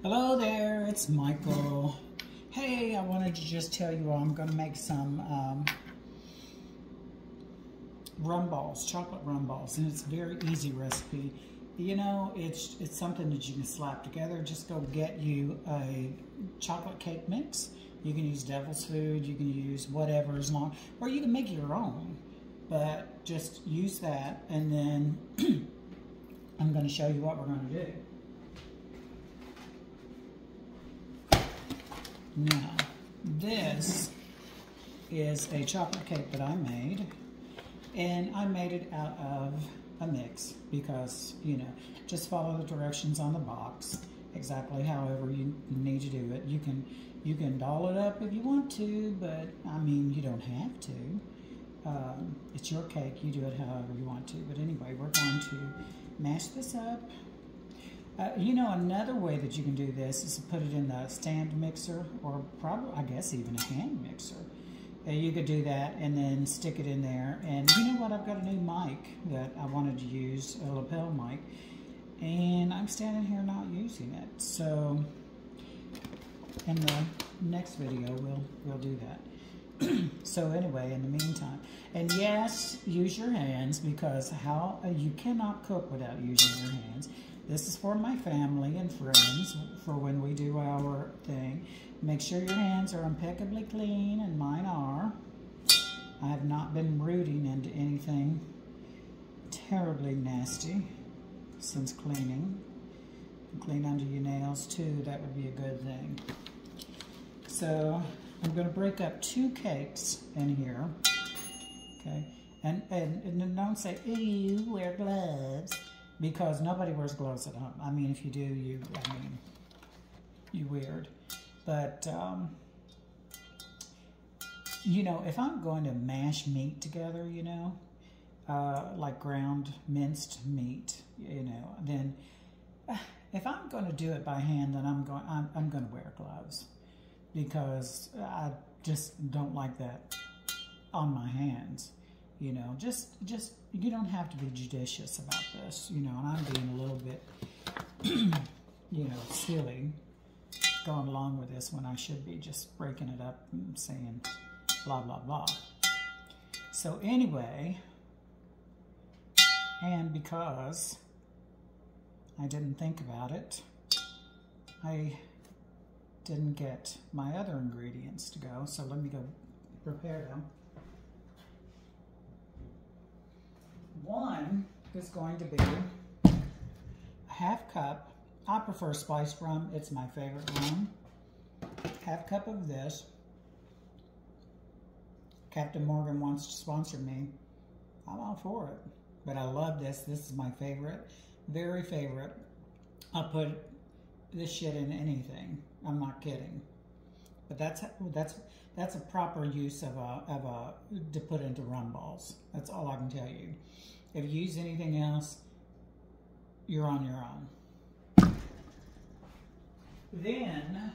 Hello there, it's Michael. Hey, I wanted to just tell you all I'm going to make some rumballs, chocolate rumballs, and it's a very easy recipe. You know, it's something that you can slap together. Just go get you a chocolate cake mix. You can use devil's food, you can use whatever as long, or you can make your own. But just use that, and then I'm going to show you what we're going to do. Now, this is a chocolate cake that I made, and I made it out of a mix because, you know, just follow the directions on the box exactly however you need to do it. You can doll it up if you want to, but I mean, you don't have to. It's your cake, you do it however you want to. But anyway, we're going to mash this up. You know, another way that you can do this is to put it in the stand mixer, or probably, I guess, even a hand mixer. You could do that and then stick it in there. And you know what? I've got a new mic that I wanted to use, a lapel mic, and I'm standing here not using it. So in the next video, we'll do that. So anyway, in the meantime, and yes, use your hands, because you cannot cook without using your hands. This is for my family and friends, for when we do our thing. Make sure your hands are impeccably clean, and mine are. I have not been rooting into anything terribly nasty since cleaning. Clean under your nails too, that would be a good thing. So I'm going to break up 2 cakes in here, okay? And don't say, ew, wear gloves. Because nobody wears gloves at home. I mean, if you do, you weird. But, you know, if I'm going to mash meat together, you know, like ground minced meat, you know, then if I'm going to do it by hand, then I'm going to wear gloves, because I just don't like that on my hands. You know, just you don't have to be judicious about this, you know, and I'm being a little bit, you know, silly going along with this when I should be just breaking it up and saying blah, blah, blah. So anyway, and because I didn't think about it, I didn't get my other ingredients to go, so let me go prepare them. One is going to be a half cup. I prefer spiced rum. It's my favorite rum. Half cup of this. Captain Morgan wants to sponsor me. I'm all for it. But I love this. This is my favorite. Very favorite. I'll put this shit in anything. I'm not kidding. But that's a proper use to put into rum balls. That's all I can tell you. If you use anything else, you're on your own. Then,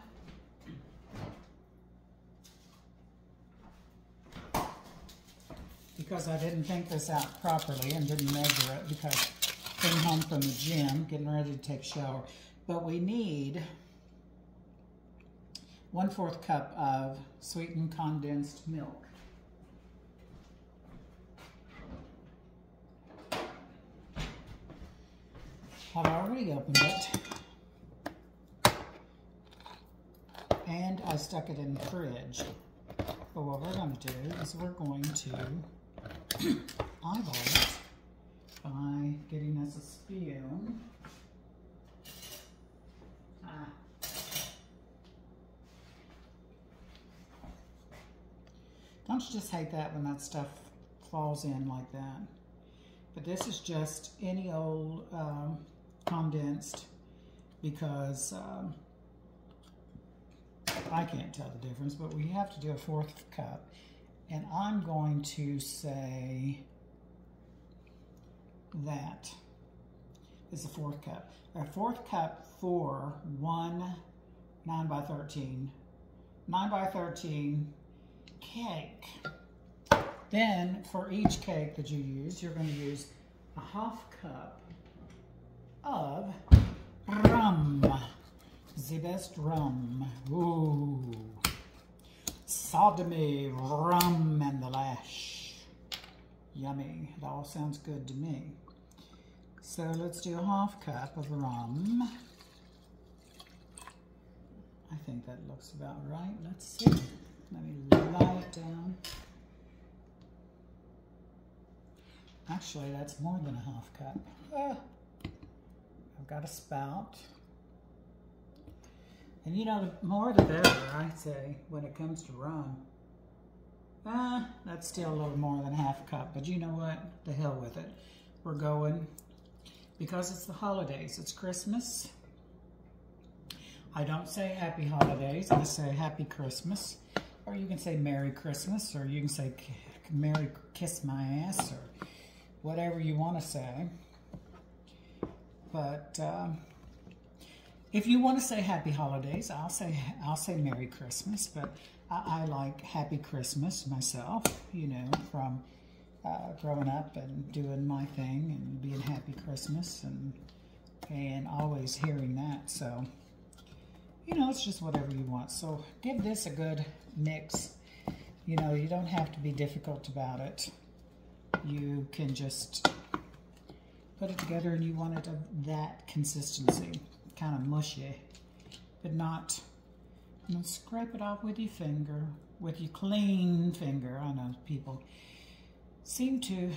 because I didn't think this out properly and didn't measure it, because I came home from the gym, getting ready to take a shower, but we need 1/4 cup of sweetened condensed milk. I've already opened it, and I stuck it in the fridge. But what we're going to do is we're going to eyeball it by getting us a spoon. Don't you just hate that when that stuff falls in like that? But this is just any old condensed, because I can't tell the difference, but we have to do a 1/4 cup. And I'm going to say that is a 1/4 cup. A 1/4 cup for one 9 by 13 cake. Then for each cake that you use, you're going to use a 1/2 cup of rum. The best rum. Ooh. Sodomy, rum, and the lash. Yummy. It all sounds good to me. So let's do a half cup of rum. I think that looks about right. Let's see. Let me lie it down. Actually, that's more than a half cup. I've got a spout. And you know, the more the better, I say, when it comes to rum. That's still a little more than half a cup, but you know what? The hell with it. We're going, because it's the holidays, it's Christmas. I don't say happy holidays, I say happy Christmas. Or you can say Merry Christmas, or you can say Merry Kiss My Ass, or whatever you want to say. But if you want to say happy holidays, I'll say Merry Christmas, but I like Happy Christmas myself, you know, from growing up and doing my thing and being Happy Christmas and always hearing that. So, you know, it's just whatever you want. So give this a good mix. You know, you don't have to be difficult about it. You can just put it together, and you want it of that consistency. Kind of mushy, but not, you know, scrape it off with your finger, with your clean finger. I know people seem to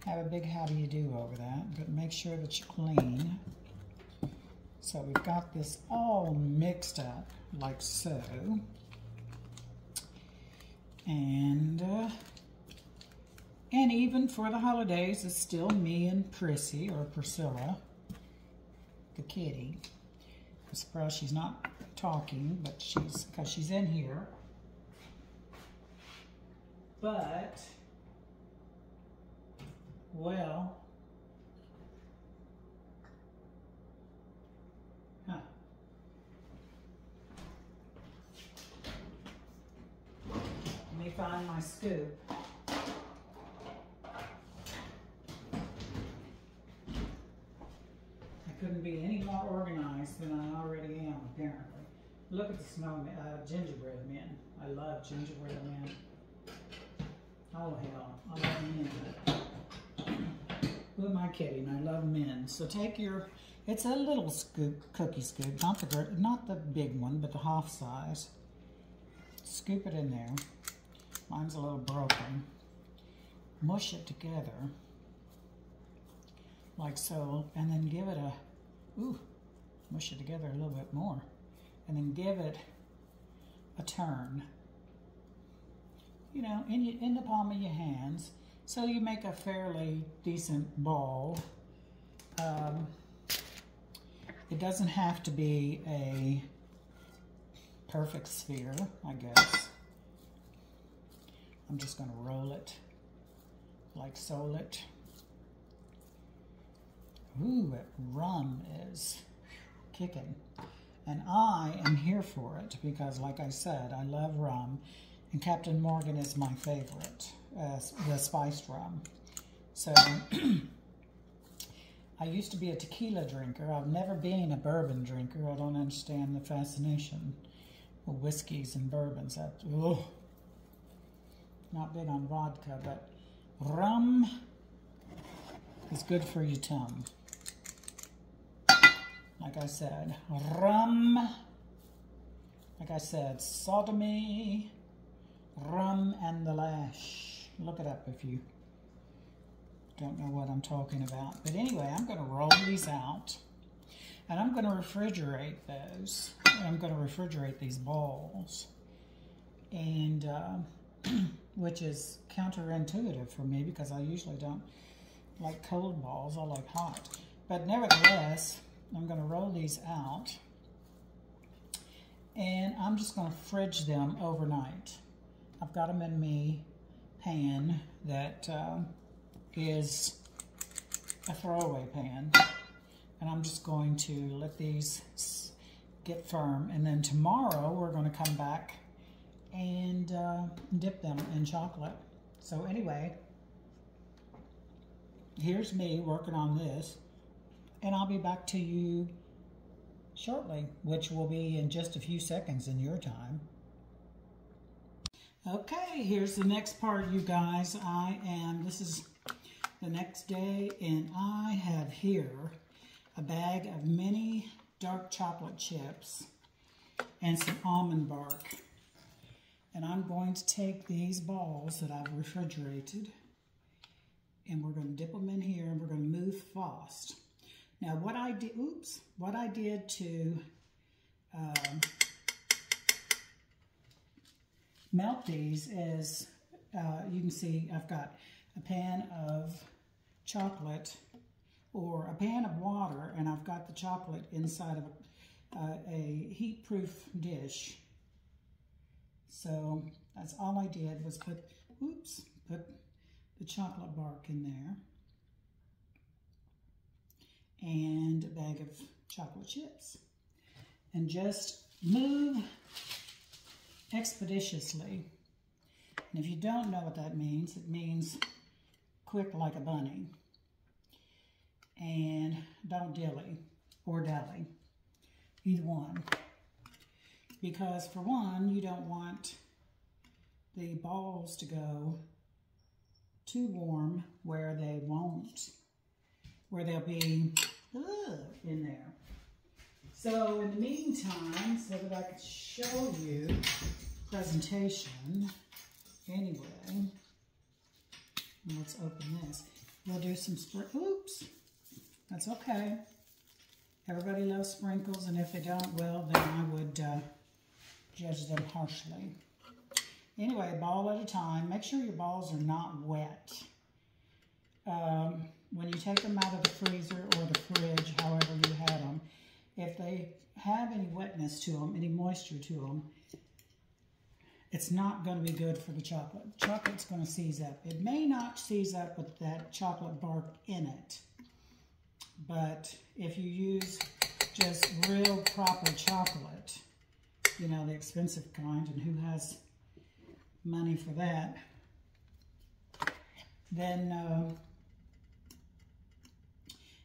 have a big how do you do over that, but make sure that you're clean. So we've got this all mixed up like so, and even for the holidays, it's still me and Prissy, or Priscilla, the kitty. I'm surprised she's not talking, but because she's in here. But, well, let me find my scoop. Couldn't be any more organized than I already am, apparently. Look at the gingerbread men. I love gingerbread men. Oh hell, I love men. Who am I kidding? I love men. So take your, it's a little scoop, cookie scoop, not the big one, but the half size. Scoop it in there. Mine's a little broken. Mush it together, like so, and then give it a, mush it together a little bit more, and then give it a turn, you know, in the palm of your hands, so you make a fairly decent ball. It doesn't have to be a perfect sphere, I guess. I'm just going to roll it like so. Ooh, that rum is kicking. And I am here for it because, like I said, I love rum. And Captain Morgan is my favorite, the spiced rum. So, I used to be a tequila drinker. I've never been a bourbon drinker. I don't understand the fascination with whiskeys and bourbons. Not big on vodka, but rum is good for your tongue. Like I said, rum, like I said, sodomy, rum, and the lash. Look it up if you don't know what I'm talking about. But anyway, I'm going to roll these out, and I'm going to refrigerate those. I'm going to refrigerate these balls, and which is counterintuitive for me because I usually don't like cold balls. I like hot. But nevertheless, I'm going to roll these out, and I'm just going to fridge them overnight. I've got them in my pan that is a throwaway pan, and I'm just going to let these get firm, and then tomorrow we're going to come back and dip them in chocolate. So anyway, here's me working on this, and I'll be back to you shortly, which will be in just a few seconds in your time. Okay, here's the next part, you guys. This is the next day, and I have here a bag of mini dark chocolate chips and some almond bark. And I'm going to take these balls that I've refrigerated, and we're going to dip them in here, and we're going to move fast. Now, what I did to melt these is, you can see I've got a pan of chocolate, or a pan of water, and I've got the chocolate inside of a heat-proof dish. So that's all I did was put the chocolate bark in there, and a bag of chocolate chips, and just move expeditiously. And if you don't know what that means, it means quick like a bunny. And don't dilly or dally, either one. Because for one, you don't want the balls to go too warm where they'll be in there. So in the meantime, so that I can show you presentation, anyway, let's open this. We'll do some oops, that's okay. Everybody loves sprinkles, and if they don't, well, then I would judge them harshly. Anyway, a ball at a time. Make sure your balls are not wet. When you take them out of the freezer or the fridge, however you had them, if they have any wetness to them, any moisture to them, it's not going to be good for the chocolate. Chocolate's going to seize up. It may not seize up with that chocolate bark in it, but if you use just real proper chocolate, you know, the expensive kind, and who has money for that, then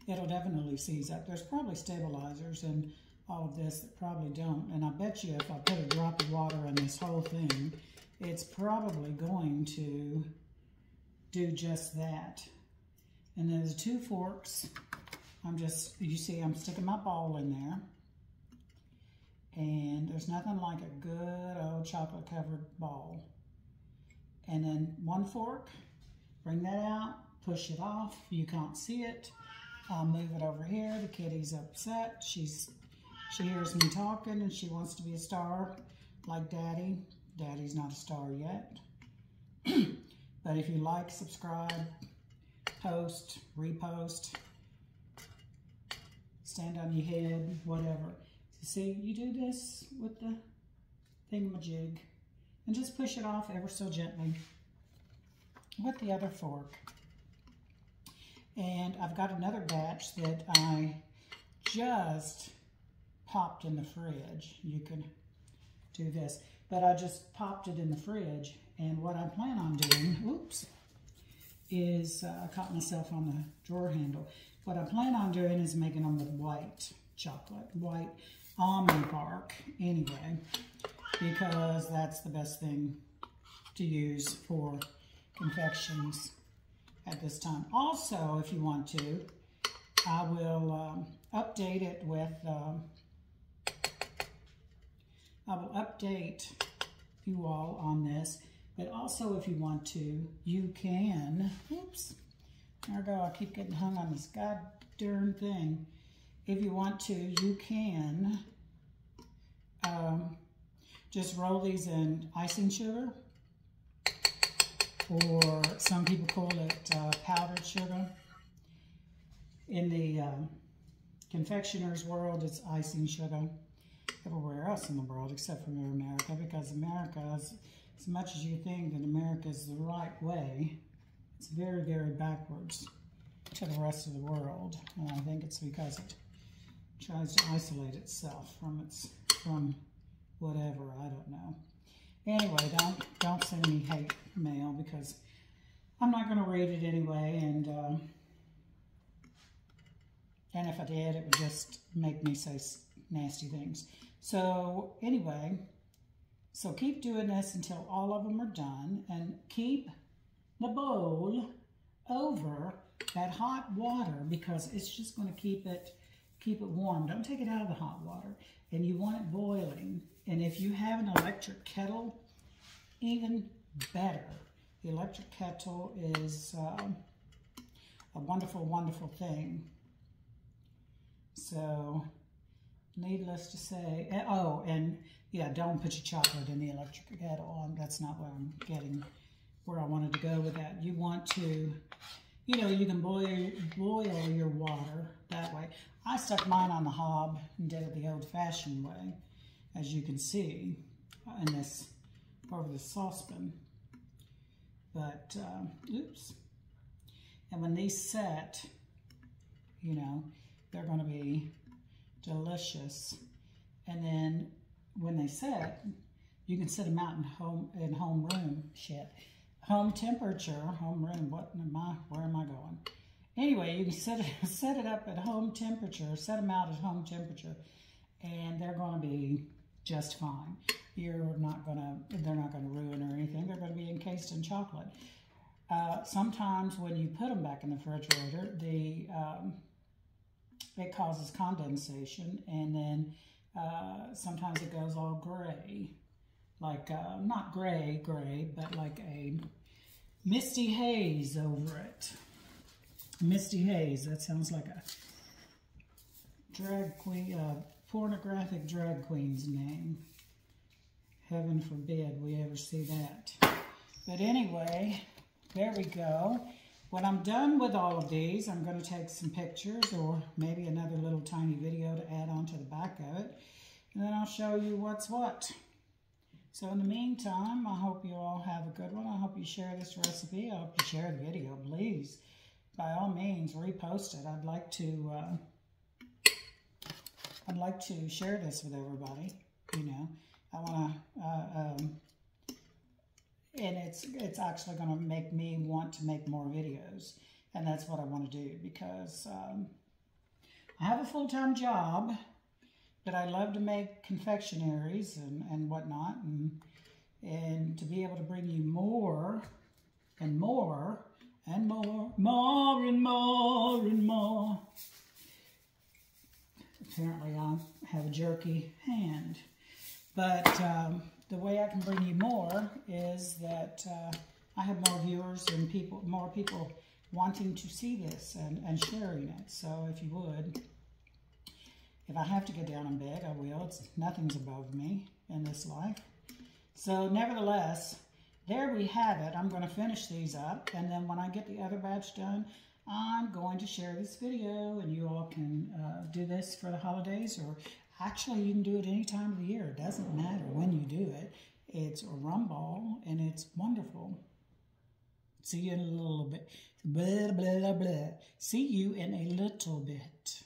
it'll definitely seize up. There's probably stabilizers and all of this that probably don't, and I bet you if I put a drop of water in this whole thing, it's probably going to do just that. And then there's 2 forks. You see I'm sticking my ball in there, and there's nothing like a good old chocolate covered ball. And then 1 fork, bring that out, push it off. You can't see it. I'll move it over here. The kitty's upset. She hears me talking, and she wants to be a star like Daddy. Daddy's not a star yet. But if you like, subscribe, post, repost, stand on your head, whatever. See, you do this with the thingamajig, and just push it off ever so gently with the other fork. And I've got another batch that I just popped in the fridge. You can do this, but I just popped it in the fridge, and what I plan on doing, oops, is I caught myself on the drawer handle. What I plan on doing is making them with white chocolate, white almond bark anyway, because that's the best thing to use for confections at this time. Also, if you want to, I will update it with, I will update you all on this, but also if you want to, you can, oops, there I go, I keep getting hung on this god darn thing. If you want to, you can just roll these in icing sugar, or some people call it powdered sugar. In the confectioner's world, it's icing sugar. Everywhere else in the world, except for America, because America is, as much as you think that America is the right way, it's very, very backwards to the rest of the world. And I think it's because it tries to isolate itself from whatever, I don't know. Anyway, don't send me hate mail, because I'm not going to read it anyway, and if I did, it would just make me say nasty things. So anyway, so keep doing this until all of them are done, and keep the bowl over that hot water because it's just going to keep it warm. Don't take it out of the hot water, and you want it boiling. And if you have an electric kettle, even better. The electric kettle is a wonderful, wonderful thing. So, needless to say, oh, and yeah, don't put your chocolate in the electric kettle. That's not what I'm getting, where I wanted to go with that. You want to, you know, you can boil your water that way. I stuck mine on the hob and did it the old-fashioned way, as you can see in this, over the saucepan. But, oops. And when these set, you know, they're going to be delicious. And then when they set, you can set them out in home temperature, home room, where am I going? Anyway, you can set it up at home temperature, set them out at home temperature, and they're going to be just fine. They're not gonna ruin or anything. They're gonna be encased in chocolate. Sometimes when you put them back in the refrigerator, it causes condensation, and then sometimes it goes all gray, like not gray, but like a misty haze over it. Misty haze. That sounds like a drag queen, pornographic drag queen's name. Heaven forbid we ever see that. But anyway, there we go. When I'm done with all of these, I'm going to take some pictures or maybe another little tiny video to add on to the back of it. And then I'll show you what's what. So in the meantime, I hope you all have a good one. I hope you share this recipe. I hope you share the video, please. By all means, repost it. I'd like to share this with everybody, you know. I want to, and it's actually going to make me want to make more videos, and that's what I want to do because I have a full-time job, but I love to make confectionaries and whatnot, and to be able to bring you more and more and more and more. Apparently I have a jerky hand. But the way I can bring you more is that I have more viewers and more people wanting to see this and sharing it. So if you would, if I have to get down and beg, I will. Nothing's above me in this life. So nevertheless, there we have it. I'm going to finish these up, and then when I get the other batch done, I'm going to share this video, and you all can do this for the holidays, or actually you can do it any time of the year. It doesn't matter when you do it. It's a rumball, and it's wonderful. See you in a little bit. Blah, blah, blah. See you in a little bit.